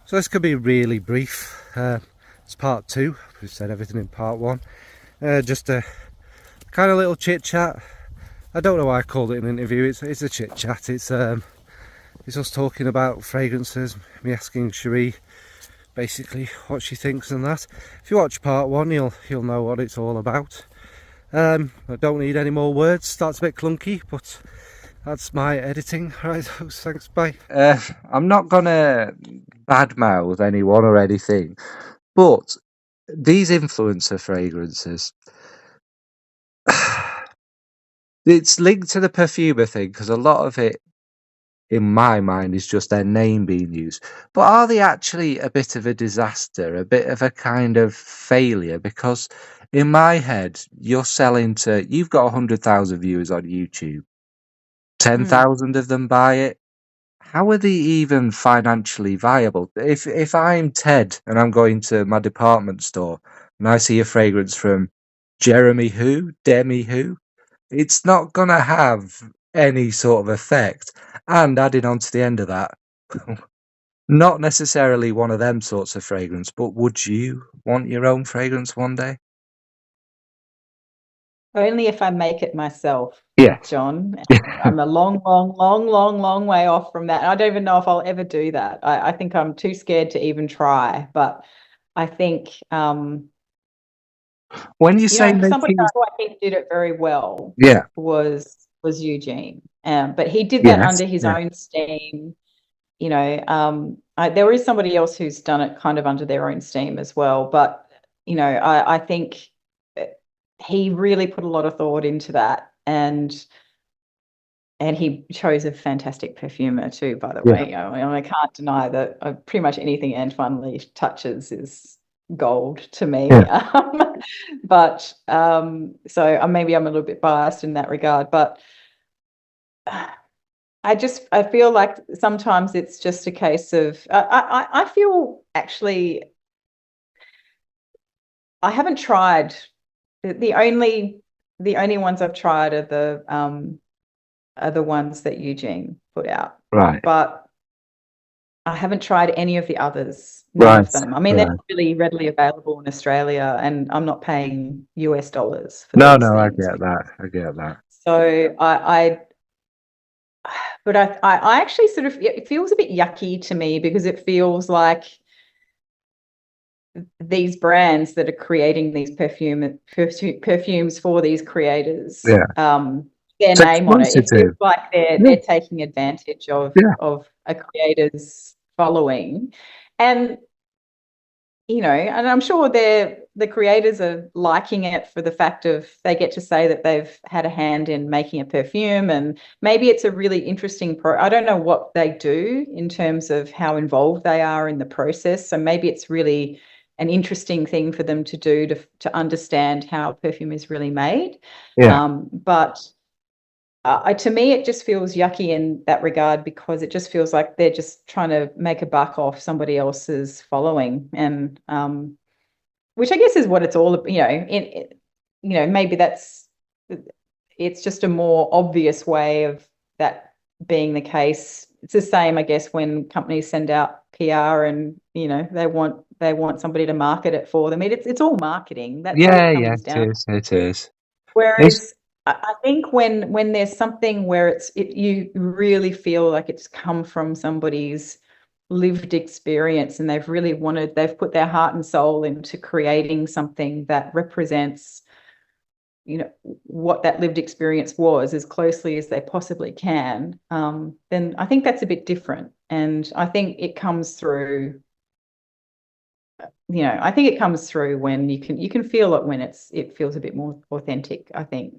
So this could be really brief. It's part two. We've said everything in part one. Just a kind of little chit chat. I don't know why I called it an interview. It's a chit chat. It's us talking about fragrances. Me asking Cherie basically what she thinks and that. If you watch part one, you'll know what it's all about. I don't need any more words. Starts a bit clunky, but that's my editing. Right, thanks, bye. I'm not gonna badmouth anyone or anything, but these influencer fragrances, it's linked to the perfumer thing because a lot of it, in my mind, is just their name being used. But are they actually a bit of a disaster, a bit of a kind of failure? Because in my head, you've got 100,000 viewers on YouTube, 10,000 of them buy it. How are they even financially viable? If I'm Ted and I'm going to my department store and I see a fragrance from Demi who, it's not gonna have any sort of effect. And adding on to the end of that, not necessarily one of them sorts of fragrance, but would you want your own fragrance one day? Only if I make it myself, Yes. John. I'm a long way off from that. And I don't even know if I'll ever do that. I think I'm too scared to even try. But I think, When you say somebody making, who I think did it very well yeah, was Eugene. But he did that yes, under his yeah, own steam. There is somebody else who's done it kind of under their own steam as well. But I think he really put a lot of thought into that, and he chose a fantastic perfumer too, by the yeah, way. I can't deny that pretty much anything Antoine Lee touches is gold to me. yeah. But so maybe I'm a little bit biased in that regard, but I feel like sometimes it's just a case of I feel actually I haven't tried the only ones I've tried are the ones that Eugene put out, Right, but I haven't tried any of the others, none right, of them. I mean, they're right. not really readily available in Australia, and I'm not paying US dollars for No, these no, I things. get that. I get that. So I actually sort of, it feels a bit yucky to me because it feels like these brands that are creating these perfumes for these creators, Yeah, their it's name on it. It feels exploitative. like Yeah, they're taking advantage yeah, of a creator's following, and and I'm sure the creators are liking it for the fact of they get to say that they've had a hand in making a perfume, and maybe it's a really interesting I don't know what they do in terms of how involved they are in the process. So maybe it's really an interesting thing for them to do to understand how perfume is really made. yeah, But to me, it just feels yucky in that regard because it just feels like they're just trying to make a buck off somebody else's following, and which I guess is what it's all. Maybe it's just a more obvious way of that being the case. It's the same, I guess, when companies send out PR and they want somebody to market it for them. It's all marketing. That's what yeah, it yeah. comes It down. is. It is. It's Whereas I think when there's something where you really feel like it's come from somebody's lived experience, and they've put their heart and soul into creating something that represents, what that lived experience was as closely as they possibly can, then I think that's a bit different. And I think it comes through, when you can feel it when it feels a bit more authentic, I think.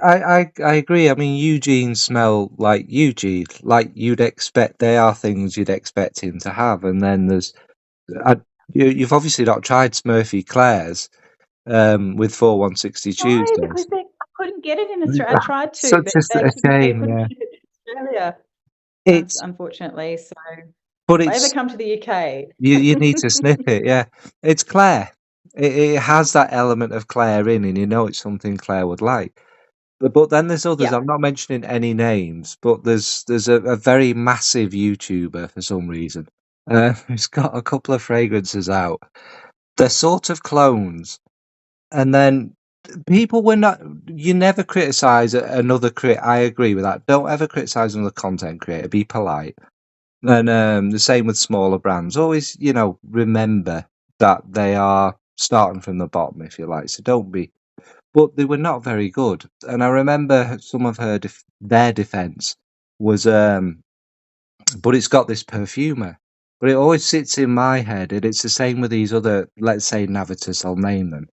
I agree. I mean, Eugene smell like Eugene, like you'd expect. They are things you'd expect him to have. And then I, you've obviously not tried Smurfy Claire's with 4160 No, Tuesdays. because I couldn't get it in Australia. I tried to, Such but a they shame, couldn't yeah. get it in Australia, It's unfortunately. So but if I ever it's come to the UK. you need to sniff it, yeah. It's Claire. It has that element of Claire in, and you know it's something Claire would like. But then there's others. Yeah. I'm not mentioning any names, but there's a very massive YouTuber for some reason. He's got a couple of fragrances out. They're sort of clones, and then people were not. You never criticize another creator. I agree with that. Don't ever criticize another content creator. Be polite. And the same with smaller brands. Always, remember that they are starting from the bottom, if you like. So don't be. But they were not very good. And I remember some of their defense was, but it's got this perfumer. But it always sits in my head, and it's the same with these other, let's say, Navitus. I'll name them.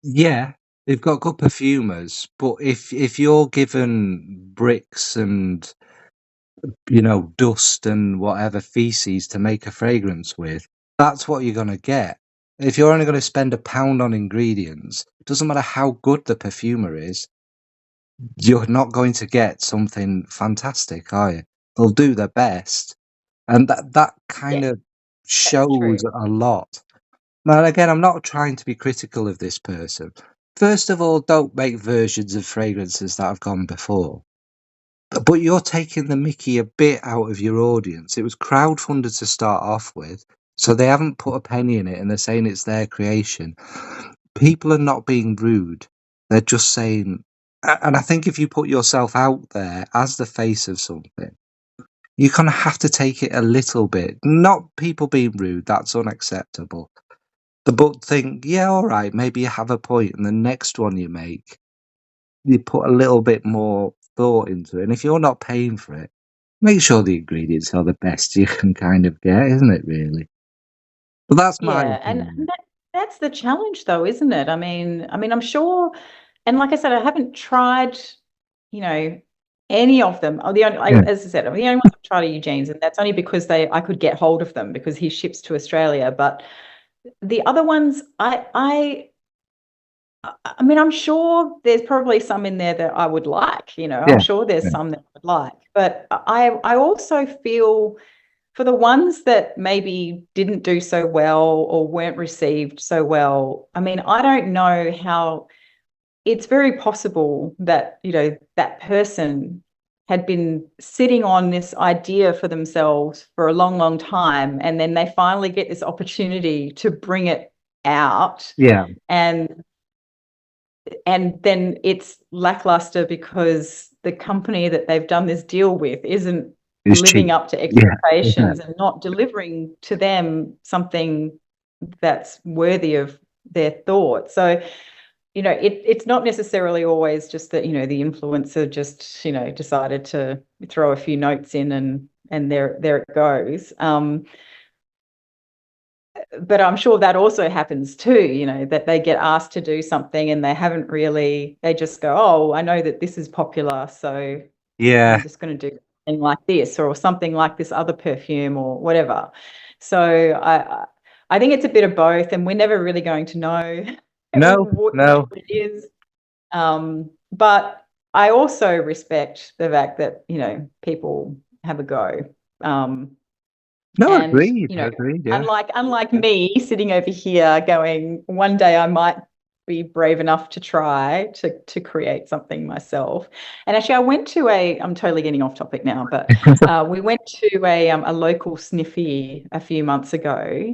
Yeah, they've got good perfumers, but if you're given bricks and dust and whatever feces to make a fragrance with, that's what you're gonna get. If you're only gonna spend £1 on ingredients, it doesn't matter how good the perfumer is, you're not going to get something fantastic, are you? They'll do their best, and that Yeah, kind of that's shows true. a lot. Now, again, I'm not trying to be critical of this person. First of all, don't make versions of fragrances that have gone before. But you're taking the mickey a bit out of your audience. It was crowdfunded to start off with, so they haven't put a penny in it, and they're saying it's their creation. People are not being rude. They're just saying, and I think if you put yourself out there as the face of something, you kind of have to take it a little bit. Not people being rude, that's unacceptable. But think, yeah, all right, maybe you have a point, and the next one you make, you put a little bit more thought into it. And if you're not paying for it, make sure the ingredients are the best you can kind of get, isn't it, really? But that's my Yeah, and opinion. that's the challenge though, isn't it? I mean, I'm sure, and like I said, I haven't tried, you know, any of them. Yeah. As I said, I'm the only ones I've tried are Eugene's, and that's only because I could get hold of them because he ships to Australia. But the other ones, I mean, I'm sure there's probably some in there that I would like, I'm Yeah. sure there's Yeah. some that I would like. But I also feel for the ones that maybe didn't do so well or weren't received so well, I mean, I don't know how it's very possible that, that person had been sitting on this idea for themselves for a long, long time. And then they finally get this opportunity to bring it out. Yeah. And then it's lackluster because the company that they've done this deal with isn't It's living cheap. up to Yeah. Yeah. expectations and not delivering to them something that's worthy of their thoughts. So, it's not necessarily always just that, the influencer just, decided to throw a few notes in and there it goes. But I'm sure that also happens too, that they get asked to do something and they just go, oh, I know that this is popular, so I'm Yeah. just going to do something like this or something like this other perfume or whatever. So I think it's a bit of both, and we're never really going to know No, which no, one it is. But I also respect the fact that, people have a go. Um, no, and, agreed. Agreed. Yeah. unlike me sitting over here going, one day I might be brave enough to try to create something myself. And actually, I'm totally getting off topic now, but we went to a local sniffy a few months ago,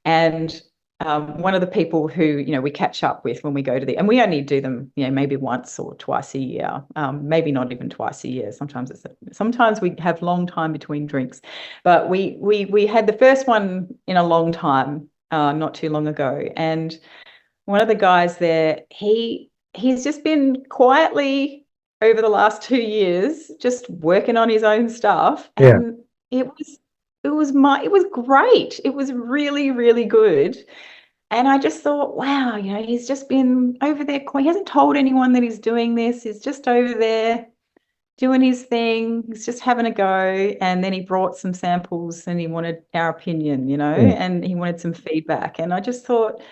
and one of the people who we catch up with when we go to and we only do them maybe once or twice a year, maybe not even twice a year. Sometimes we have long time between drinks, but we had the first one in a long time, not too long ago, and one of the guys there, he's just been quietly over the last 2 years just working on his own stuff, Yeah. and it was great. It was really, really good. And I just thought, wow, he's just been over there. He hasn't told anyone that he's doing this. He's just over there doing his thing. He's just having a go. And then he brought some samples and he wanted our opinion, Yeah. and he wanted some feedback. And I just thought,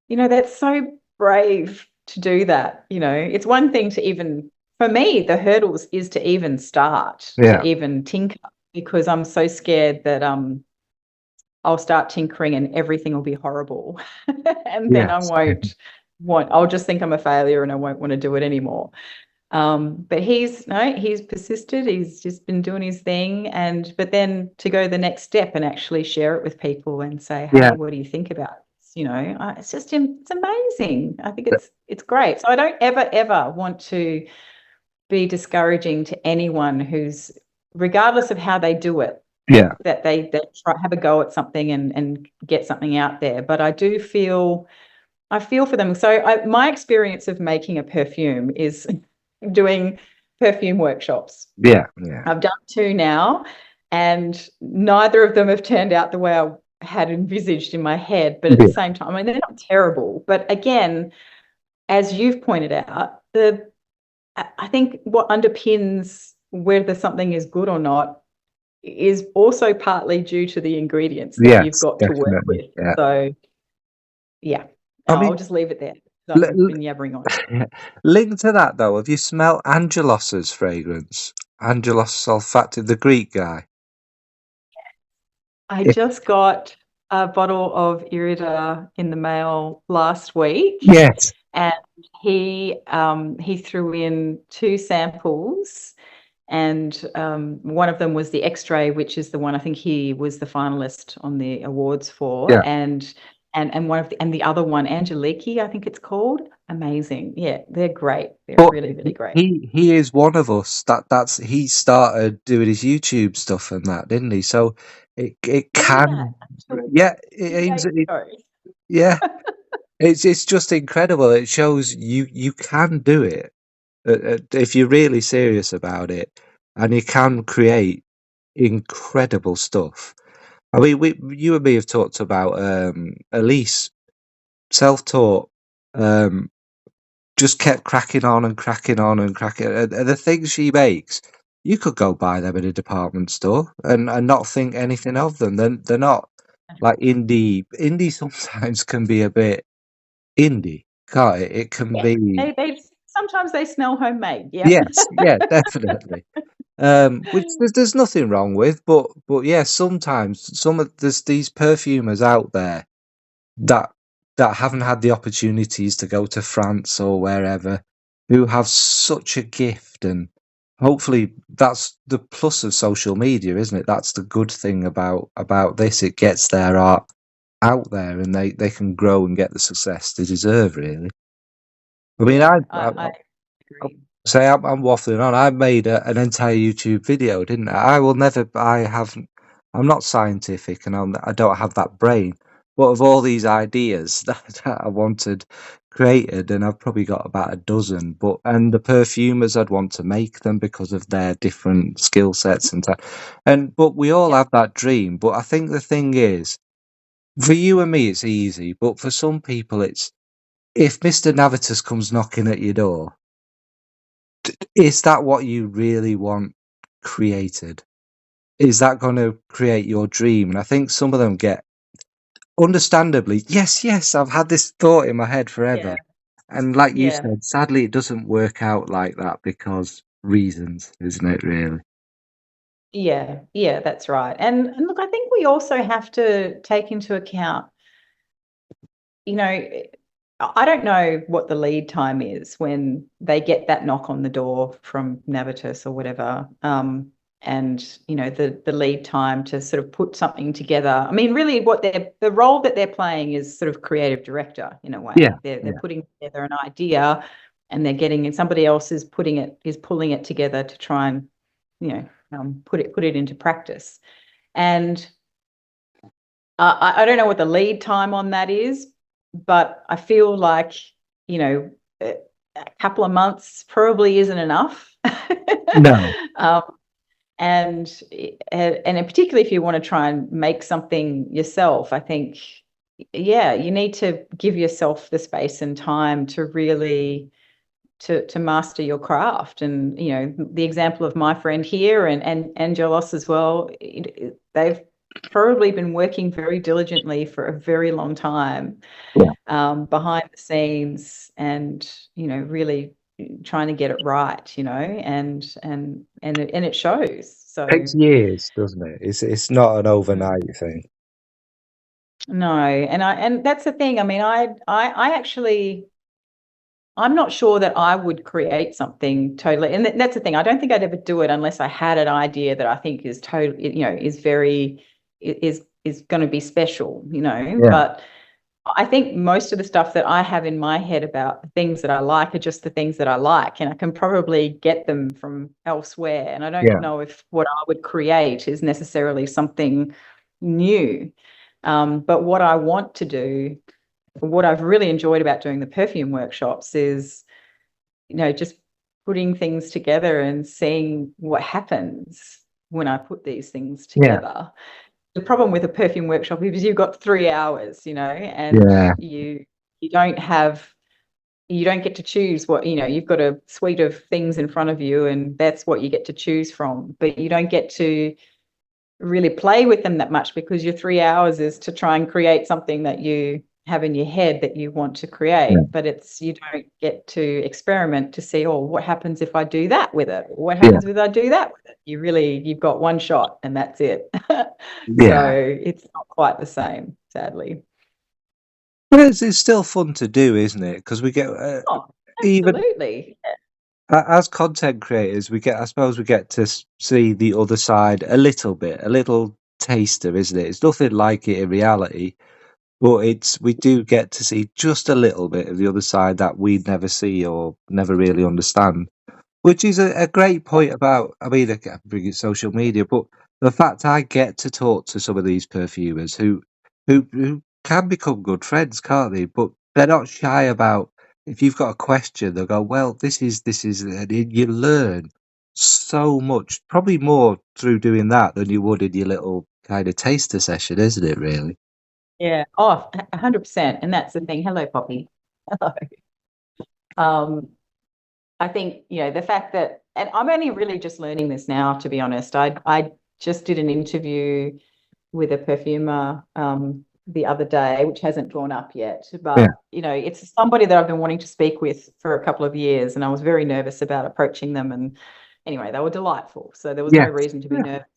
that's so brave to do that. It's one thing to even, for me, the hurdles is to even start, Yeah. to even tinker, because I'm so scared that I'll start tinkering and everything will be horrible. And then Yes. I'll just think I'm a failure and I won't want to do it anymore. But he's persisted. He's just been doing his thing, and but then to go the next step and actually share it with people and say, Yeah, "Hey, what do you think about this?" It's just it's amazing. I think it's great. So I don't ever want to be discouraging to anyone who's, regardless of how they do it, yeah, that they try have a go at something and get something out there. But I feel for them. So my experience of making a perfume is doing perfume workshops. yeah, yeah, I've done two now, and neither of them have turned out the way I had envisaged in my head. But at the yeah, same time, I mean, they're not terrible. But again, as you've pointed out, I think what underpins whether something is good or not is also partly due to the ingredients that you've yes, got to work definitely. with. Yeah. So yeah, I I'll mean, just leave it there. l- I've been yabbering on. l- linked to that though, have you smelled Angelos's fragrance? Angelos olfactive, the Greek guy. I It, just got a bottle of Irida in the mail last week, yes. and he threw in two samples, and one of them was the X-ray, which is the one I think he was the finalist on the awards for, Yeah. and one of the other one, Angeliki, I think it's called. Amazing, yeah, they're great. They're But really, really great. he is one of us that's he started doing his YouTube stuff and that, didn't he? So it Look at that. can, yeah, it 2 aims days at it, ago. yeah. It's just incredible. It shows you can do it if you're really serious about it, and you can create incredible stuff. I mean, you and me have talked about Elise, self-taught, um, just kept cracking on and cracking on and cracking. And the things she makes, you could go buy them in a department store and not think anything of them. They're not like indie. Indie sometimes can be a bit indie, can't it? It can Yeah, be. they sometimes they smell homemade. Yeah. Yes, yeah, definitely. Which there's nothing wrong with, but yeah, sometimes there's these perfumers out there that haven't had the opportunities to go to France or wherever, who have such a gift, and hopefully that's the plus of social media, isn't it? That's the good thing about this. It gets their art out there, and they can grow and get the success they deserve. Really, I mean, Yeah, I agree. say I'm waffling on. I made an entire YouTube video, didn't I? I will never. I haven't. I'm not scientific, and I don't have that brain. But of all these ideas that I wanted created, and I've probably got about a dozen. But and the perfumers, I'd want to make them because of their different skill sets and but we all Yep. have that dream. But I think the thing is, for you and me, it's easy. But for some people, it's if Mr. Navitus comes knocking at your door, is that what you really want created? Is that going to create your dream? And I think some of them get, understandably, yes, yes, I've had this thought in my head Yeah. forever. And like you Yeah. said, sadly, it doesn't work out like that because reasons, isn't it, really? Yeah. Yeah, that's right. And look, I think we also have to take into account, you know, I don't know what the lead time is when they get that knock on the door from Navitus or whatever. And the lead time to sort of put something together. I mean, really, what the role that they're playing is sort of creative director in a Yeah, way. They're yeah, putting together an idea, and they're getting, and somebody else is pulling it together to try and put it into practice. And I don't know what the lead time on that is, but I feel like, you know, a couple of months probably isn't enough. no, um, and particularly if you want to try and make something yourself, I think, yeah, you need to give yourself the space and time to really to master your craft. And the example of my friend here and Angelos as well, they've probably been working very diligently for a very long time, yeah, behind the scenes, and really trying to get it right, and it shows. So takes years, doesn't it? It's not an mm, overnight thing. no, and that's the thing. I mean, I actually I'm not sure that I would create something totally, and that's the thing. I don't think I'd ever do it unless I had an idea that I think is totally, is very, is going to be special, Yeah, But I think most of the stuff that I have in my head about the things that I like are just the things that I like, and I can probably get them from elsewhere. And I don't yeah, know if what I would create is necessarily something new. But what I want to do, what I've really enjoyed about doing the perfume workshops is, just putting things together and seeing what happens when I put these things yeah, together. The problem with a perfume workshop is you've got 3 hours, and yeah, you don't have you don't get to choose what, you've got a suite of things in front of you and that's what you get to choose from, but you don't get to really play with them that much because your 3 hours is to try and create something that you have in your head that you want to yeah, create, but you don't get to experiment to see, oh, what happens if I do that with it? What yeah, happens if I do that with it? You've got one shot and that's it. So yeah. it's not quite the same, sadly. But it's still fun to do, isn't it? Because we get Oh, even absolutely. as content creators, we get, I suppose, we get to see the other side a little bit, a little taster, isn't it? It's nothing like it in reality, but we do get to see just a little bit of the other side that we'd never see or never really understand. Which is a great point about, I mean, I can bring it social media, but the fact I get to talk to some of these perfumers who can become good friends, can't they? But they're not shy about, if you've got a question, they'll go, well, this is, and you learn so much, probably more through doing that than you would in your little kind of taster session, isn't it, really? Yeah. Oh, 100%. And that's the thing. Hello, Poppy. Hello. Um, I think, the fact that, and I'm only really just learning this now, to be honest. I just did an interview with a perfumer the other day, which hasn't gone up yet. Yeah, But, it's somebody that I've been wanting to speak with for a couple of years, and I was very nervous about approaching them. And anyway, they were delightful. So there was no yeah, reason to be nervous.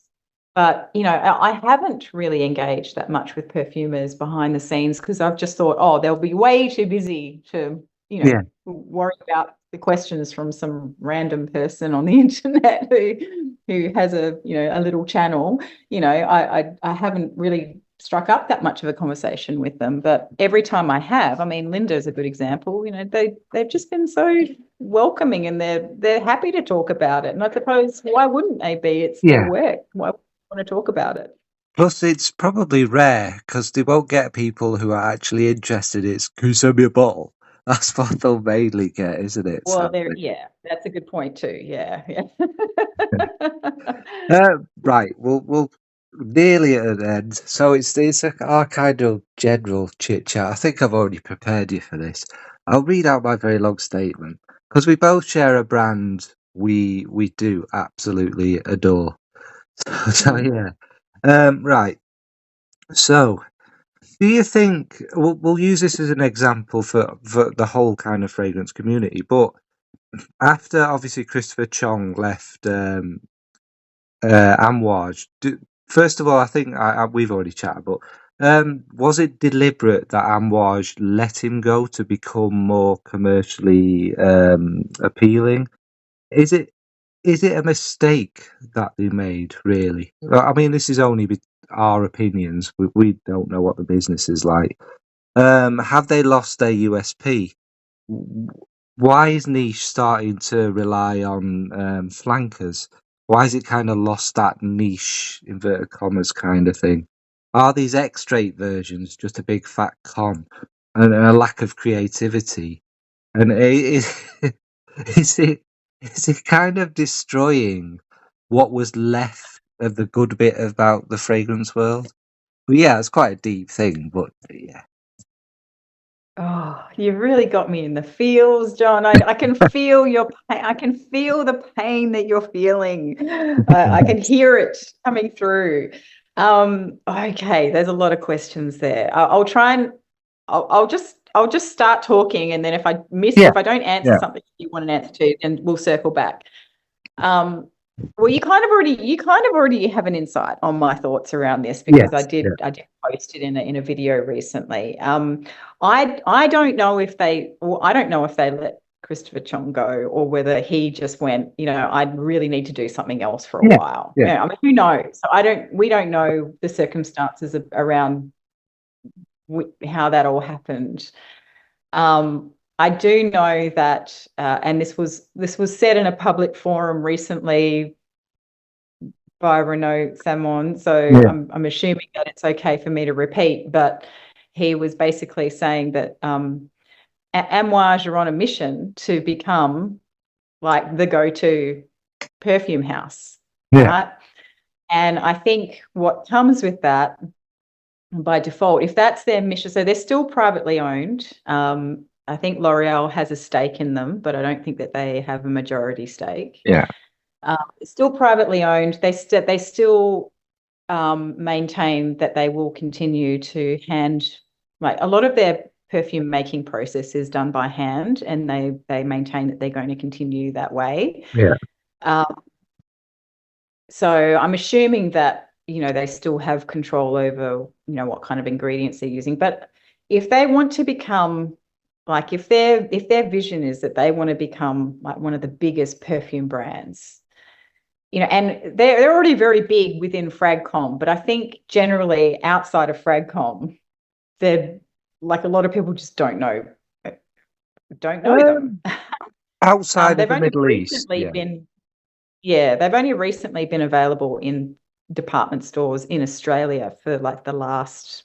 But, I haven't really engaged that much with perfumers behind the scenes because I've just thought, oh, they'll be way too busy to, yeah, worry about the questions from some random person on the internet who has a little channel. I haven't really struck up that much of a conversation with them. But every time I have, I mean, Linda's a good example. They've just been so welcoming and they're happy to talk about it. And I suppose why wouldn't they be? It's their yeah. work. Why would they want to talk about it? Plus, it's probably rare because they won't get people who are actually interested. It's, can you send me a bottle? That's what they'll mainly get, isn't it? Well, Sadly. yeah, that's a good point too. Yeah, yeah. Right, we'll nearly at an end. So our kind of general chit chat. I think I've already prepared you for this. I'll read out my very long statement because we both share a brand we do absolutely adore. So Mm. yeah. Right. So, do you think we'll use this as an example for the whole kind of fragrance community? But after obviously Christopher Chong left Amouage, first of all, I think we've already chatted, but was it deliberate that Amouage let him go to become more commercially appealing? Is it is it a mistake that they made? Really, I mean, this is only our opinions. We don't know what the business is like. Have they lost their USP? Why is niche starting to rely on flankers? Why has it kind of lost that niche inverted commas kind of thing? Are these X-straight versions just a big fat con and a lack of creativity? And is it is it kind of destroying what was left of the good bit about the fragrance world? Well, yeah, it's quite a deep thing, but yeah, Oh, you've really got me in the feels, John. I can feel your pain. I can feel the pain that you're feeling. I can hear it coming through. Okay, there's a lot of questions there. I'll try and I'll just start talking, and then yeah, if I don't answer yeah, something you want an answer to, then we'll circle back. Um, well, you kind of already have an insight on my thoughts around this because I yes, yeah, did I did post it in a video recently. I don't know if they let Christopher Chong go, or whether he just went, I really need to do something else for a Yeah, while. yeah, I mean, who knows? So we don't know the circumstances around how that all happened. I do know that, and this was said in a public forum recently by Renaud Samon, so yeah, I'm assuming that it's okay for me to repeat, but he was basically saying that Amouage are on a mission to become like the go-to perfume house, yeah, right? And I think what comes with that by default, if that's their mission, so they're still privately owned. I think L'Oreal has a stake in them, but I don't think that they have a majority stake. yeah, It's still privately owned. They still maintain that they will continue to like a lot of their perfume making process is done by hand, and they maintain that they're going to continue that way. yeah. Um, so I'm assuming that, they still have control over, what kind of ingredients they're using. But if they want to become like if their vision is that they want to become like one of the biggest perfume brands, and they're already very big within Fragcom, but I think generally outside of Fragcom, they're like a lot of people just don't know them. Um, Outside of They've the only Middle East, recently yeah, been Yeah, they've only recently been available in department stores in Australia for like the last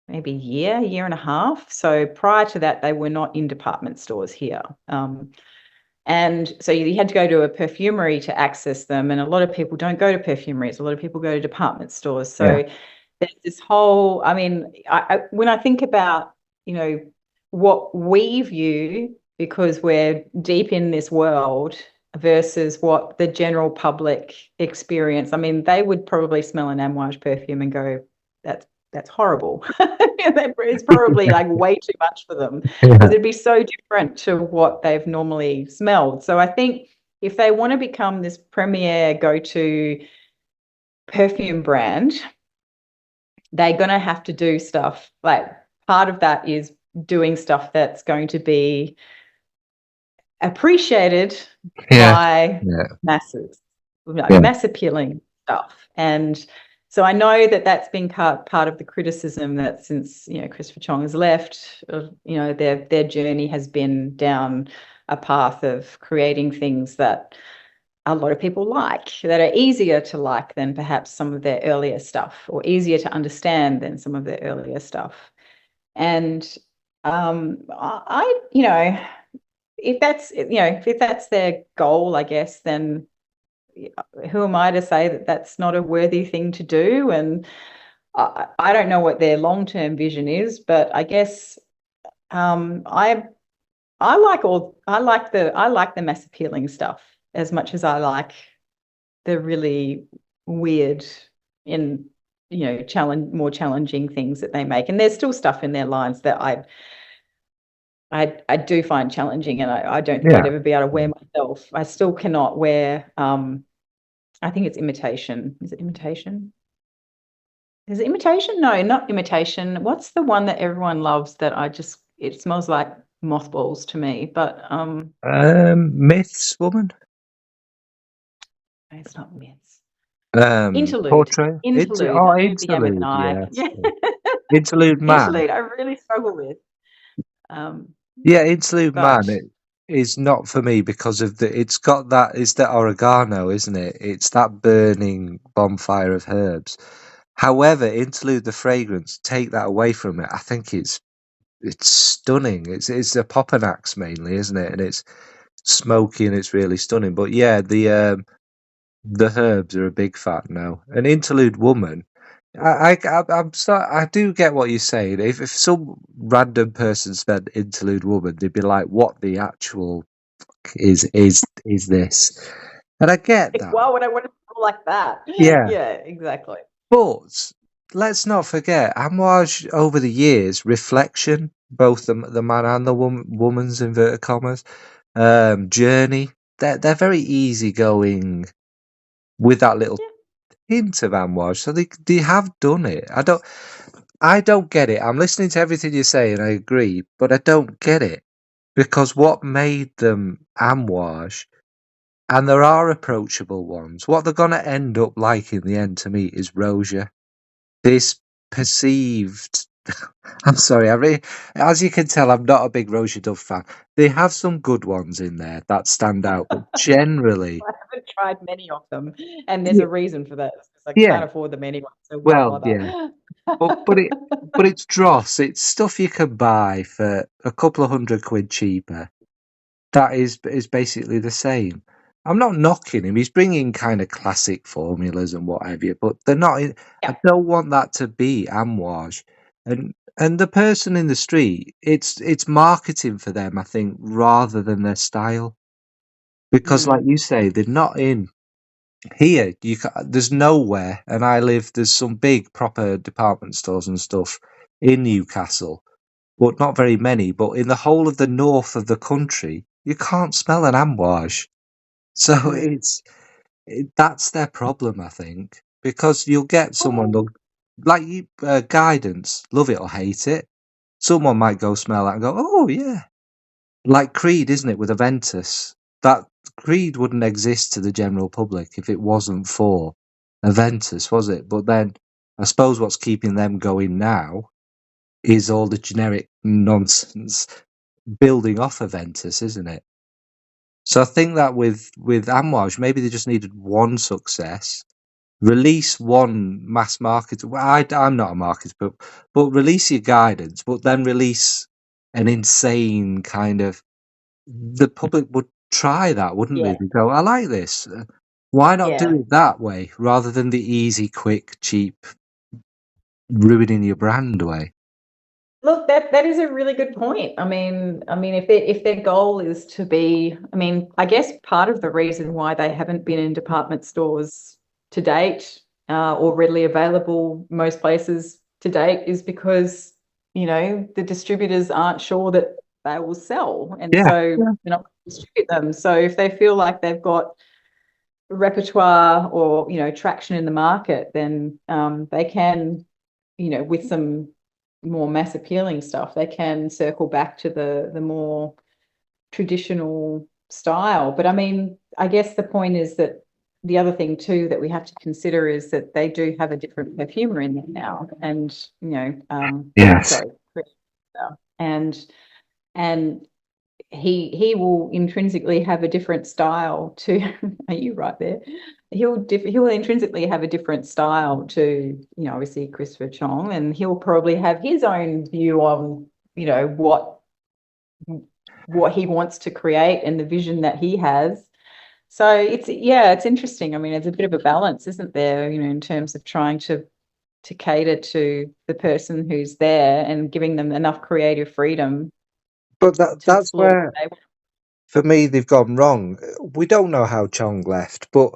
maybe year and a half. So prior to that, they were not in department stores here. And so you had to go to a perfumery to access them. And a lot of people don't go to perfumeries. A lot of people go to department stores. yeah, So there's this whole, I mean, when I think about, what we view because we're deep in this world versus what the general public experience, I mean, they would probably smell an Amouage perfume and go, that's horrible. It's probably like way too much for them yeah, because it'd be so different to what they've normally smelled. So I think if they want to become this premier go-to perfume brand, they're going to have to do stuff like part of that is doing stuff that's going to be appreciated yeah, by yeah, masses, like yeah, mass appealing stuff. And so I know that that's been part of the criticism that since Christopher Chong has left, their journey has been down a path of creating things that a lot of people like, that are easier to like than perhaps some of their earlier stuff, or easier to understand than some of their earlier stuff. And if that's their goal, I guess, then who am I to say that that's not a worthy thing to do? And I don't know what their long-term vision is, but I guess I like the mass appealing stuff as much as I like the really weird and more challenging things that they make. And there's still stuff in their lines that I do find challenging, and I don't think I'd yeah. ever be able to wear myself. I still cannot wear. I think it's imitation. Is it imitation? Is it imitation? No, not imitation. What's the one that everyone loves that it smells like mothballs to me, but Myths, woman. it's not mints. Interlude. Portrait. Interlude. I knew it began with an Interlude. I. Yes. Yeah. Interlude man. Interlude. I really struggle with. Um, Yeah, Interlude Man. but It is not for me because of it's got that. It's the oregano, isn't it? It's that burning bonfire of herbs. However, Interlude the fragrance, take that away from it. I think it's stunning. It's a Popanax mainly, isn't it? And it's smoky and it's really stunning. But yeah, the herbs are a big fat no. An Interlude Woman. I do get what you're saying. If some random person said Interlude Woman, they'd be like, "What the actual is this?" And I get that. why would I want to smell like that? Yeah, Yeah, exactly. but let's not forget, Amouage over the years, reflection, both the man and the woman's inverted commas, journey. They're very easygoing with that little Yeah. hint of Amouage, so they have done it. I don't get it. I'm listening to everything you say and I agree, but I don't get it. because what made them Amouage, and there are approachable ones, what they're going to end up like in the end to me is Rosia. This perceived. I'm sorry, as you can tell, I'm not a big Rosia Dove fan. They have some good ones in there that stand out, but generally, I haven't tried many of them, and there's yeah, a reason for that, because I yeah, can't afford them anyway, so why well, bother? yeah, but it's dross. It's stuff you can buy for a couple of £100 cheaper. That is basically the same. I'm not knocking him. He's bringing kind of classic formulas and what have you, but they're not. I Yeah. don't want that to be Amouage, and the person in the street. It's marketing for them, I think, rather than their style. Because, like Mm, you say, they're not in here. There's nowhere, and I live. There's some big proper department stores and stuff in Newcastle, but not very many. But in the whole of the north of the country, you can't smell an Amouage. So mm. that's their problem, I think, because you'll get someone Oh, like you, guidance, love it or hate it. Someone might go smell that and go, oh yeah, like Creed, isn't it, with Aventus? That Creed wouldn't exist to the general public if it wasn't for Aventus, was it? But then I suppose what's keeping them going now is all the generic nonsense building off Aventus, isn't it? So I think that with Amouage, maybe they just needed one success, release one mass market. Well, I'm not a marketer, but release your guidance, but then release an insane kind of. The public would try that, wouldn't they? yeah, They go, "I like this. Why not do yeah. it that way rather than the easy, quick, cheap, ruining your brand way?" Look, that is a really good point. I mean, if their goal is to be, I mean, I guess part of the reason why they haven't been in department stores to date, or readily available most places to date, is because, the distributors aren't sure that they will sell, and Yeah, so yeah, they're not going to distribute them. So if they feel like they've got repertoire or, traction in the market, then they can, with some more mass appealing stuff, they can circle back to the more traditional style. But I mean, I guess the point is that the other thing too that we have to consider is that they do have a different perfumer in there now, and yes, sorry, and and he will intrinsically have a different style to. Are you right there? He will intrinsically have a different style to, obviously Christopher Chong, and he'll probably have his own view on, what he wants to create and the vision that he has. So it's interesting. I mean, it's a bit of a balance, isn't there, in terms of trying to cater to the person who's there and giving them enough creative freedom but to that's explore what where they want. for me they've gone wrong. We don't know how Chong left, but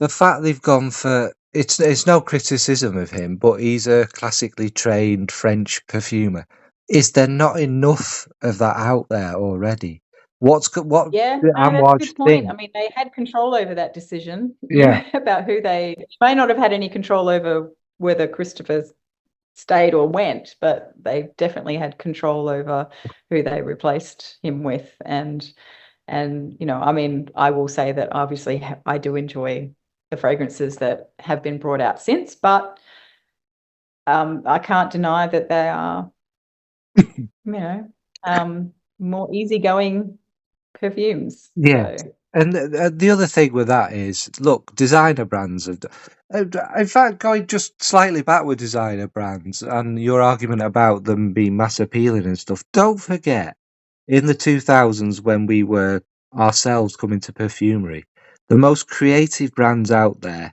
the fact they've gone for it's no criticism of him, but he's a classically trained French perfumer. Is there not enough of that out there already? What Yeah, the no, that's a Amouage good point. I thing? mean, they had control over that decision, Yeah, about who they may not have had any control over whether Christopher stayed or went, but they definitely had control over who they replaced him with. And I mean, I will say that obviously I do enjoy the fragrances that have been brought out since, but I can't deny that they are, you know, more easygoing perfumes. yeah. So And the other thing with that is, look, designer brands have. In fact, going just slightly back with designer brands and your argument about them being mass appealing and stuff. Don't forget, in the 2000s when we were ourselves coming to perfumery, the most creative brands out there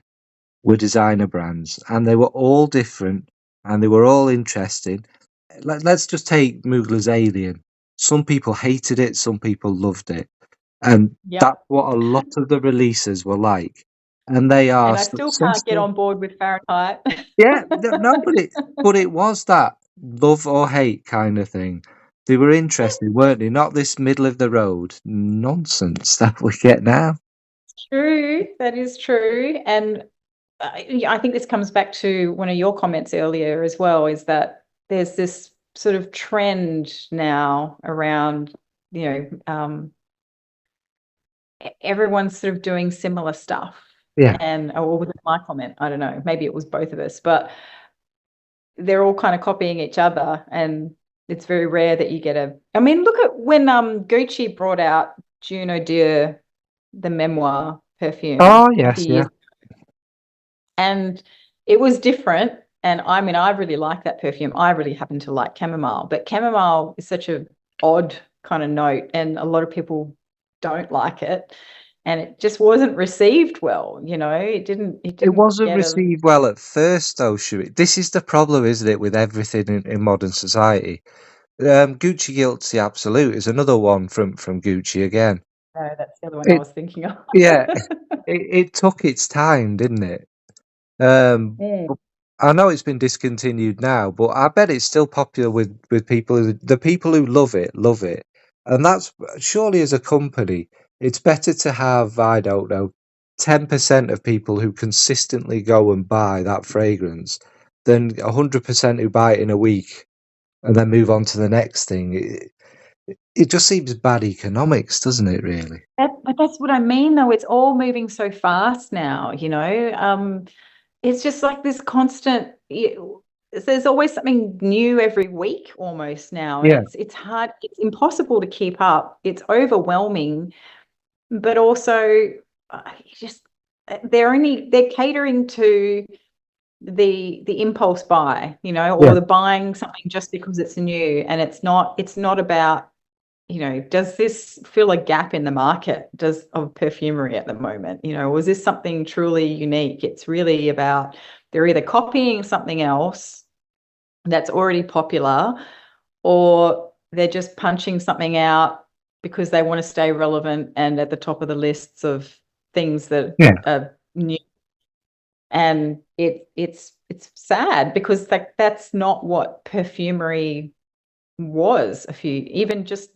were designer brands, and they were all different and they were all interesting. Let's just take Mugler's Alien. Some people hated it, some people loved it, and yeah. that's what a lot of the releases were like. And they are And I still can't get successful. on board with Fahrenheit. Yeah, no, but it was that love or hate kind of thing. They were interesting, weren't they? Not this middle of the road nonsense that we get now. True, that is true. And I think this comes back to one of your comments earlier as well, is that there's this sort of trend now around you know, everyone's sort of doing similar stuff. Yeah. And, or was it my comment? I don't know. Maybe it was both of us, but they're all kind of copying each other. And it's very rare that you get a, I mean, look at when Gucci brought out Juno Dior, the memoir perfume Oh a few yes, yeah. years, and it was different. And I mean, I really like that perfume. I really happen to like chamomile, but chamomile is such a odd kind of note, and a lot of people don't like it. And it just wasn't received well, it It didn't wasn't get a received well at first, though, Cherie. This is the problem, isn't it, with everything in modern society? Gucci Guilty Absolute is another one from Gucci again. no, that's the other one I It was thinking of. yeah, it took its time, didn't it? Mm. But I know it's been discontinued now, but I bet it's still popular with people the people who love it, and that's surely as a company, it's better to have I don't know 10% of people who consistently go and buy that fragrance than 100% who buy it in a week and then move on to the next thing. It just seems bad economics, doesn't it? Really? But that's what I mean, though. It's all moving so fast now, it's just like this constant, there's always something new every week almost now. And Yeah, it's hard, it's impossible to keep up. It's overwhelming, but also just they're catering to the impulse buy, yeah, or the buying something just because it's new. And it's not about, does this fill a gap in the market does of perfumery at the moment? Was this something truly unique? It's really about they're either copying something else that's already popular, or they're just punching something out because they want to stay relevant and at the top of the lists of things that yeah, are new. And it's sad because that's not what perfumery was even just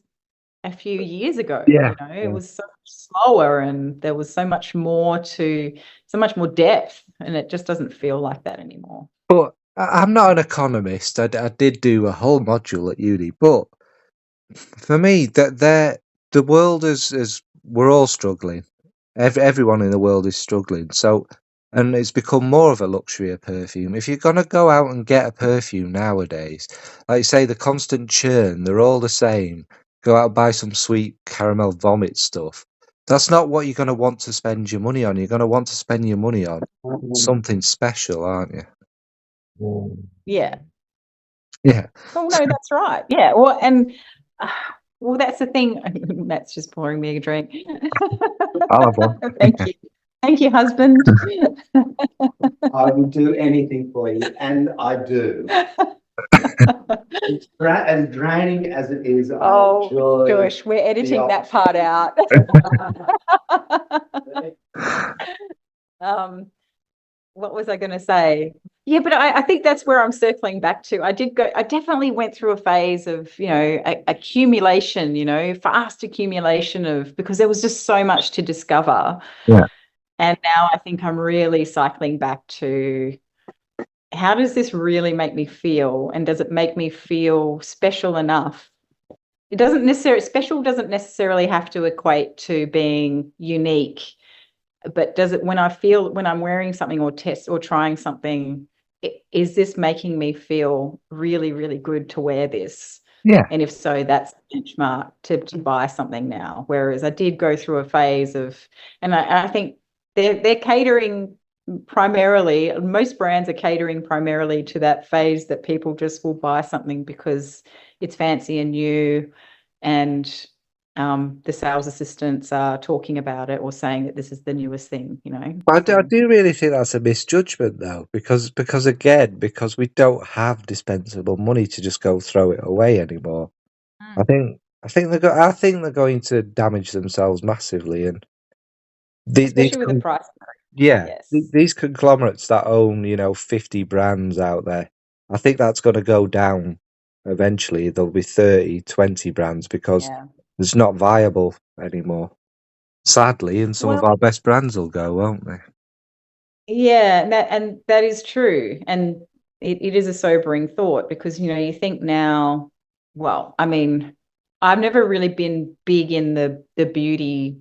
a few years ago. yeah. It was so much slower, and there was so much more depth, and it just doesn't feel like that anymore. But I'm not an economist. I did do a whole module at uni, but for me, the world is we're all struggling. Everyone in the world is struggling. So, and it's become more of a luxury of perfume. If you're gonna go out and get a perfume nowadays, like you say, the constant churn, they're all the same. Go out and buy some sweet caramel vomit stuff. That's not what you're gonna want to spend your money on. You're gonna want to spend your money on something special, aren't you? Yeah. Yeah, Oh no, that's right. Yeah. Well, and uh, well, that's the thing. That's just pouring me a drink. I'll have one. Thank you. Thank you, husband. I will do anything for you, and I do. It's as draining as it is. I Oh, enjoy gosh, we're editing that part out. Um, what was I going to say? Yeah, but I think that's where I'm circling back to. I definitely went through a phase of, accumulation, fast accumulation because there was just so much to discover. Yeah, And now I think I'm really cycling back to how does this really make me feel? And does it make me feel special enough? Special doesn't necessarily have to equate to being unique, but does it, when I'm wearing something or test or trying something, is this making me feel really, really good to wear this? yeah. And if so, that's the benchmark to buy something now. Whereas I did go through a phase of, and I think they're catering primarily, most brands are catering primarily to that phase that people just will buy something because it's fancy and new, and the sales assistants are talking about it or saying that this is the newest thing, I So, do really think that's a misjudgment, though, because we don't have dispensable money to just go throw it away anymore. I think they're going to damage themselves massively, and these especially with the price. yeah, Yes. these conglomerates that own 50 brands out there. I think that's going to go down eventually. There'll be 30, 20 brands because Yeah. it's not viable anymore. Sadly, and some of Well, our best brands will go, won't they? yeah, and that is true. And it is a sobering thought because, you think now, well, I mean, I've never really been big in the beauty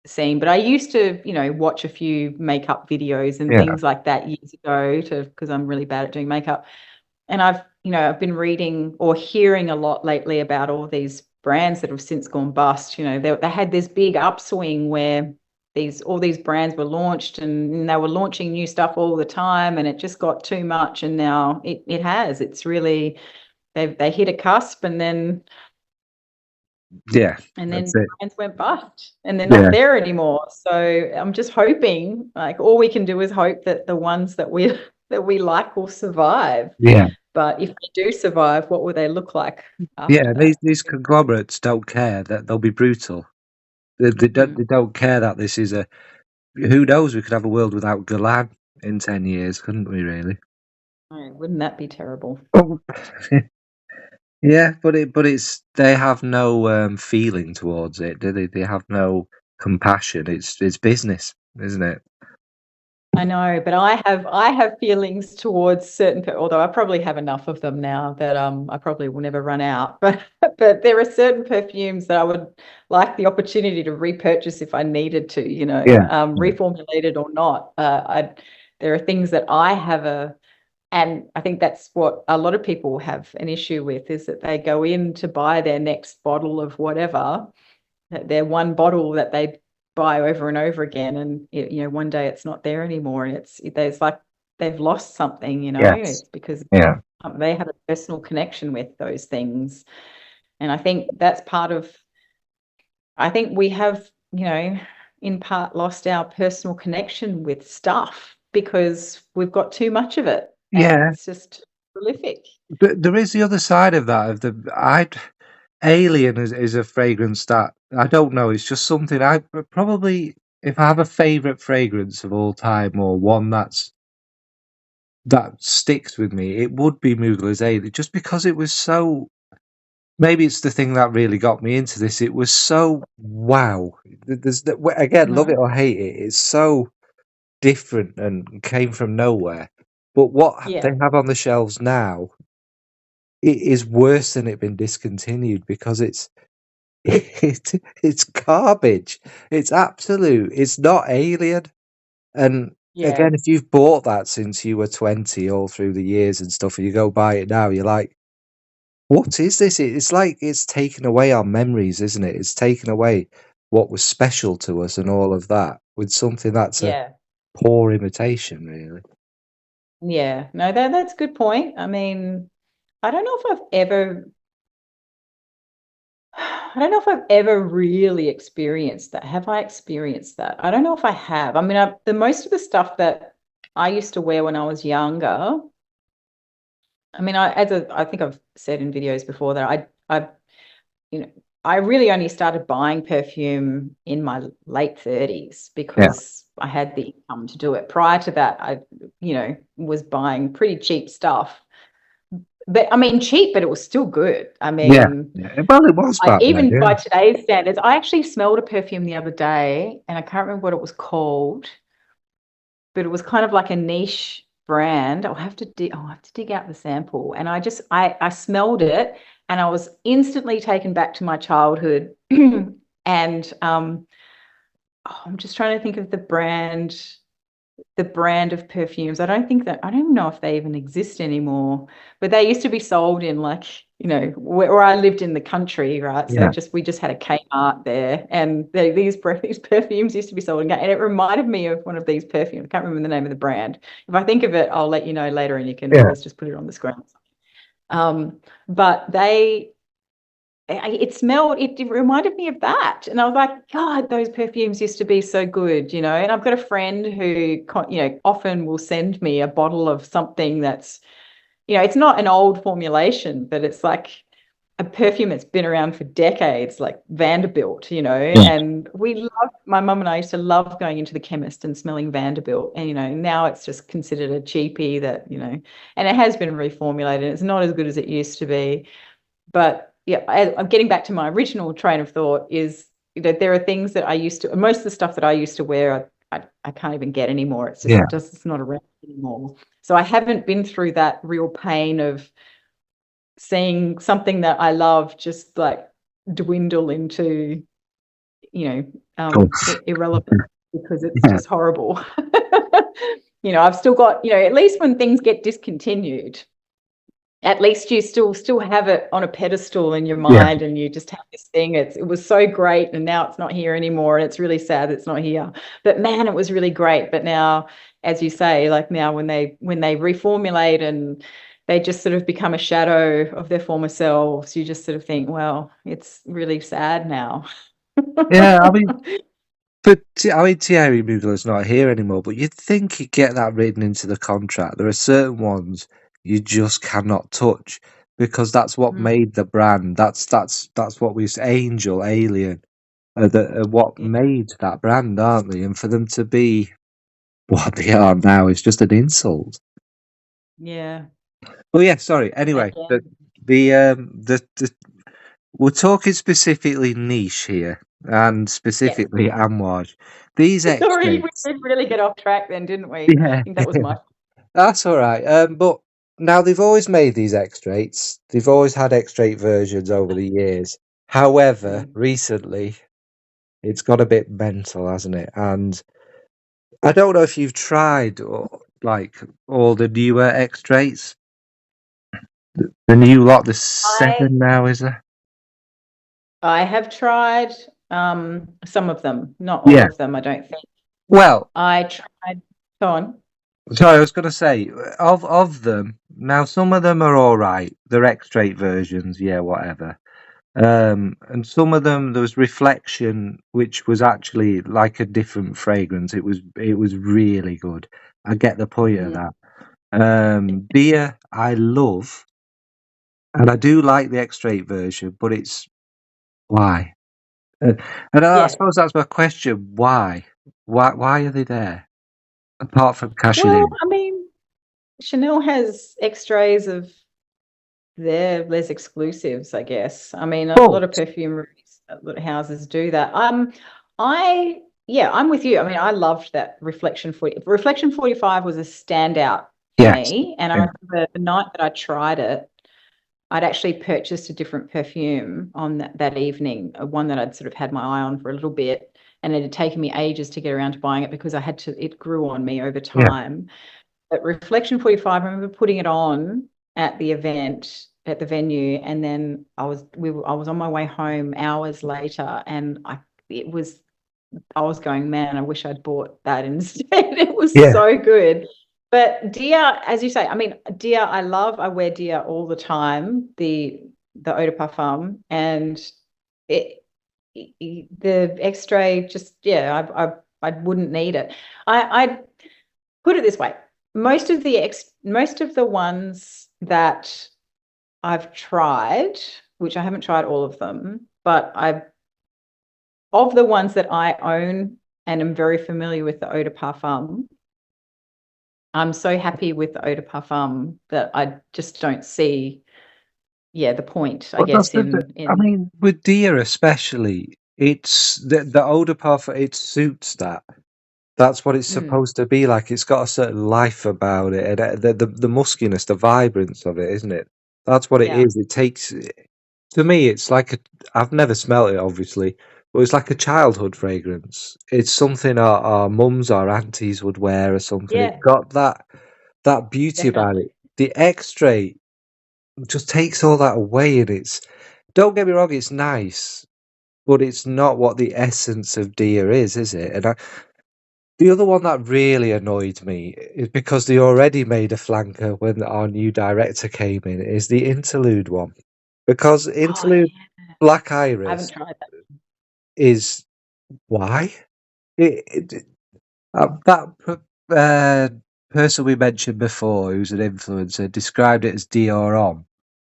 scene, but I used to, watch a few makeup videos and Yeah, things like that years ago because I'm really bad at doing makeup. And I've been reading or hearing a lot lately about all these brands that have since gone bust. They had this big upswing where all these brands were launched and they were launching new stuff all the time, and it just got too much. And now it's really, they hit a cusp, yeah, and then that's it. brands went bust and they're Yeah, not there anymore. So I'm just hoping, like, all we can do is hope that the ones that we like will survive. yeah, But if they do survive, what will they look like after yeah. that? These conglomerates don't care that they'll be brutal. They don't. Mhm. They don't care that this is a. Who knows? We could have a world without Galan in 10 years, couldn't we? Really? Oh, wouldn't that be terrible? Oh, yeah, but they have no feeling towards it, do they? They have no compassion. It's business, isn't it? I know, but I have feelings towards certain, although I probably have enough of them now that I probably will never run out. But there are certain perfumes that I would like the opportunity to repurchase if I needed to, Yeah, yeah, reformulated or not. There are things that I have and I think that's what a lot of people have an issue with, is that they go in to buy their next bottle of whatever, their one bottle that they buy over and over again, and one day it's not there anymore, and there's like they've lost something. yes, It's because yeah, they had a personal connection with those things, and I think that's part of. I think we have, in part lost our personal connection with stuff because we've got too much of it, and yeah. it's just prolific. But there is the other side of that. Of the I'd Alien is a fragrance that I don't know. It's just something I probably, if I have a favorite fragrance of all time or one that sticks with me, it would be Mugler's Alien, just because it was so. Maybe it's the thing that really got me into this. It was so wow. Again, love Mhm. it or hate it. It's so different and came from nowhere. But what they Yeah, have on the shelves now, it is worse than it been discontinued because it's garbage. It's absolute. It's not Alien. And yeah, again, if you've bought that since you were 20 all through the years and stuff, and you go buy it now, you're like, what is this? It's like it's taken away our memories, isn't it? It's taken away what was special to us and all of that with something that's a yeah. poor imitation, really. Yeah, no, that's a good point. I mean, I don't know if I've ever, I don't know if I've ever really experienced that. Have I experienced that? I don't know if I have. I mean, the most of the stuff that I used to wear when I was younger, I mean, I think I've said in videos before that you know, I really only started buying perfume in my late 30s Yeah, because I had the income to do it. Prior to that, I, was buying pretty cheap stuff. But I mean, cheap, but it was still good. I yeah, mean, yeah. Well, it was back then. even Yeah, by today's standards, I actually smelled a perfume the other day, and I can't remember what it was called, but it was kind of like a niche brand. I'll have to dig out the sample. And I smelled it, and I was instantly taken back to my childhood. And I'm just trying to think of the brand of perfumes. I don't even know if they even exist anymore, but they used to be sold in, like, where I lived in the country, right? So yeah, we just had a Kmart there, and these perfumes used to be sold and it reminded me of one of these perfumes. I can't remember the name of the brand. If I think of it, I'll let you know later, and you can yeah, always just put it on the screen. But it reminded me of that, and I was like, God, those perfumes used to be so good. And I've got a friend who often will send me a bottle of something that's, it's not an old formulation, but it's like a perfume that's been around for decades, like Vanderbilt. yeah, And my mum and I used to love going into the chemist and smelling Vanderbilt, and now it's just considered a cheapie that, and it has been reformulated. It's not as good as it used to be. But yeah, I'm getting back to my original train of thought is, there are things that most of the stuff that I used to wear, I can't even get anymore. yeah, It's not around anymore. So I haven't been through that real pain of seeing something that I love just like dwindle into, Oh, irrelevant because it's yeah. just horrible. I've still got, at least when things get discontinued, at least you still have it on a pedestal in your Yeah. mind, and you just have this thing. It was so great, and now it's not here anymore, and it's really sad it's not here. But man, it was really great. But now, as you say, like now when they reformulate and they just sort of become a shadow of their former selves, you just sort of think, well, it's really sad now. Yeah, I mean, but Thierry Mugler's not here anymore. But you'd think you'd get that written into the contract. There are certain ones you just cannot touch because that's what Mm, made the brand. That's what we Angel, Alien, what yeah. made that brand, aren't they? And for them to be what they are now is just an insult. Yeah. Oh yeah, sorry. Anyway, Again. the we're talking specifically niche here, and Yes. specifically Amouage. These Sorry, we extracts, did really get off track then, didn't we? I yeah, think that was my. that's all right. But now they've always made these extracts. They've always had extract versions over the years. However, Mm. recently it's got a bit mental, hasn't it? And I don't know if you've tried like all the newer extracts. The new lot, the I 7 now, is there? I have tried some of them, not all Yeah. of them, I don't think. Well, I tried. Go on. sorry, I was going to say of them now. Some of them are all right. They're extract versions, yeah, whatever. And some of them there was Reflection, which was actually like a different fragrance. It was really good. I get the point of Mm. that. Beer, I love, and I do like the extract version, but it's why. And I Yeah. suppose that's my question. Why? Why are they there? Apart from cashing Well, in. I mean, Chanel has extras of there's exclusives, I guess. I mean, a lot of But perfume houses do that. I'm with you. I mean, I loved that Reflection 45 was a standout for yes. me. And I Yeah. remember the night that I tried it, I'd actually purchased a different perfume on that evening, one that I'd sort of had my eye on for a little bit. And it had taken me ages to get around to buying it because it grew on me over Yeah. time. But Reflection 45, I remember putting it on at the event at the venue, and then I was on my way home hours later, and I was going, man, I wish I'd bought that instead. It was Yeah. so good. But Dia, as you say, I mean, Dia, I wear Dia all the time, the eau de parfum, and it, the extrait just, yeah, I wouldn't need it. I put it this way. Most of the ones that I've tried, which I haven't tried all of them, but of the ones that I own and am very familiar with the eau de parfum, I'm so happy with the eau de parfum that I just don't see, the point, I But that's guess, I in mean, with deer especially, it's the eau de parfum. It suits that. That's what it's mm, supposed to be like. It's got a certain life about it, and the muskiness, the vibrance of it, isn't it? That's what it yeah, is. It takes to me. It's like I've never smelled it, obviously, but it's like a childhood fragrance. It's something our mums, our aunties would wear, or something. It's yeah, got that beauty about definitely. it. The extrait just takes all that away, and it's don't get me wrong, it's nice, but it's not what the essence of deer is it? And the other one that really annoyed me is because they already made a flanker when our new director came in, is the interlude one. Because Oh, interlude yeah. Black I haven't Iris tried that. is why? That uh, person we mentioned before, who's an influencer, described it as Dior on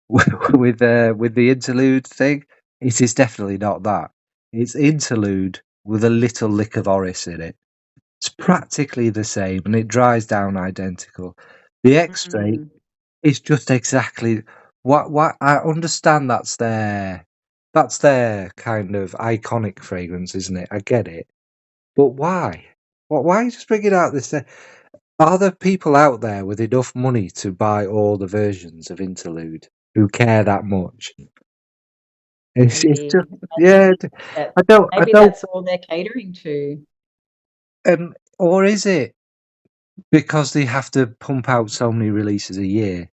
with the interlude thing. It is definitely not that. It's interlude with a little lick of Oris in it. It's practically the same, and it dries down identical. The extrait Mm, is just exactly what I understand. That's their kind of iconic fragrance, isn't it? I get it, but why? Why are you just bringing out this? Are there people out there with enough money to buy all the versions of Interlude who care that much? It's just, Maybe yeah. that I maybe don't, that's all they're catering to. or is it because they have to pump out so many releases a year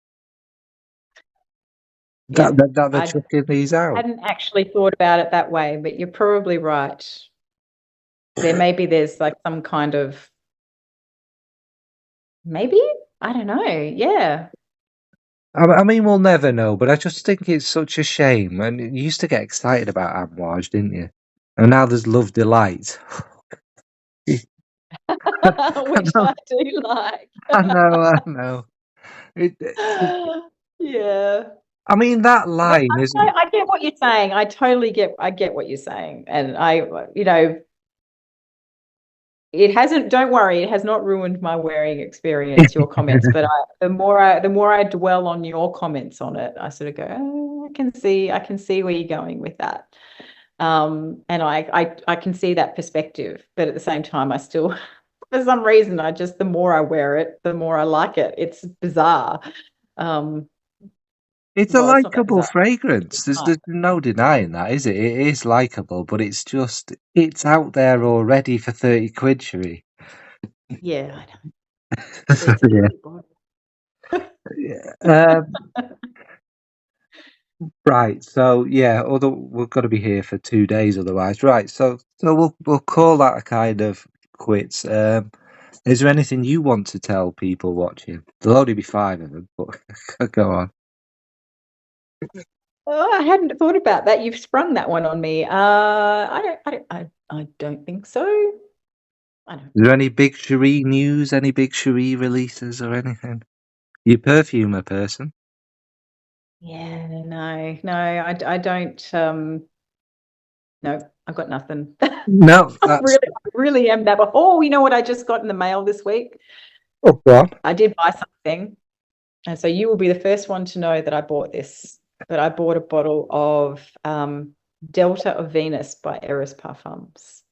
Yeah, that they're I chucking these out? hadn't actually thought about it that way, but you're probably right. There's like some kind of maybe, I don't know. Yeah. I mean, we'll never know, but I just think it's such a shame. And you used to get excited about Amouage, didn't you? And now there's Love Delight. I Which know, I do like. I know, I know. Yeah. I mean, that No, line isn't. I get what you're saying. I get what you're saying. And you know, it hasn't, don't worry, it has not ruined my wearing experience, your comments, but the more I dwell on your comments on it, I sort of go, oh, I can see where you're going with that. And I can see that perspective, but at the same time, I still, for some reason, the more I wear it, the more I like it. It's bizarre. Um, It's a well, it's not that likable bizarre. fragrance. There's no denying that, is it? It is likable, but it's just it's out there already for 30 quid, Cherie. Yeah, I know. It's a Yeah. lovely bottle. Yeah. Right. So yeah, although we've got to be here for 2 days otherwise. Right. So we'll call that a kind of quits. Is there anything you want to tell people watching? There'll only be 5 of them, but go on. Oh, I hadn't thought about that. You've sprung that one on me. I don't think so. I don't. Is there any big Cherie news? Any big Cherie releases or anything? You perfumer person? Yeah, I don't. No, I've got nothing. No, I that's really am that. Oh, you know what I just got in the mail this week? oh, go on. I did buy something, and so you will be the first one to know that I bought this. But I bought a bottle of Delta of Venus by Eris Parfums.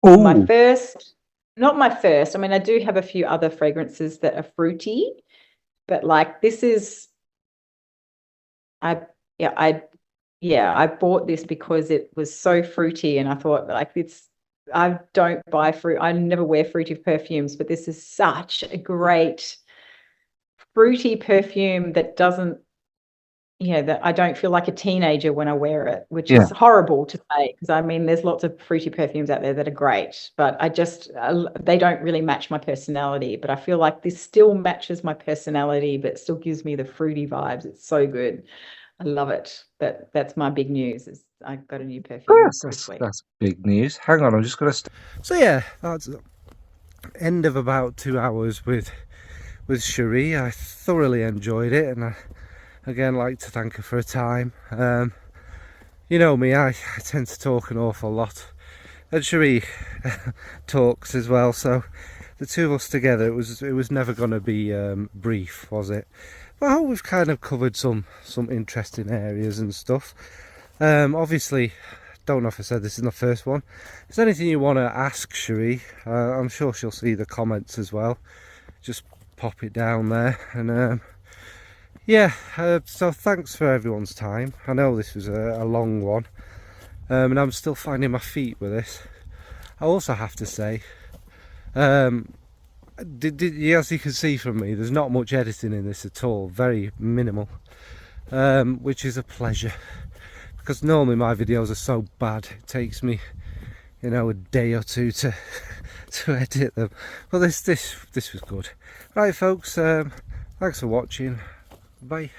My Oh, first, not my first. I mean, I do have a few other fragrances that are fruity, but like this is, I, yeah, I bought this because it was so fruity, and I thought like it's. I don't buy fruit. I never wear fruity perfumes, but this is such a great fruity perfume that doesn't, that I don't feel like a teenager when I wear it, which yeah. is horrible to say because I mean, there's lots of fruity perfumes out there that are great, but they don't really match my personality. But I feel like this still matches my personality, but still gives me the fruity vibes. It's so good. I love it. That's my big news is I got a new perfume Yes, this week. that's big news. Hang on, I'm just gonna. So yeah, that's end of about 2 hours with Cherie. I thoroughly enjoyed it, and I again like to thank her for her time. You know me, I tend to talk an awful lot, and Cherie talks as well. So the two of us together, it was never going to be brief, was it? But I hope we've kind of covered some interesting areas and stuff. Obviously, don't know if I said this in the first one. Is there anything you want to ask Cherie? I'm sure she'll see the comments as well. Just pop it down there, and yeah. So thanks for everyone's time. I know this was a long one, and I'm still finding my feet with this. I also have to say, as you can see from me, there's not much editing in this at all. Very minimal, which is a pleasure. Because normally my videos are so bad, it takes me, a day or two to edit them. But this was good. Right, folks. Thanks for watching. Bye.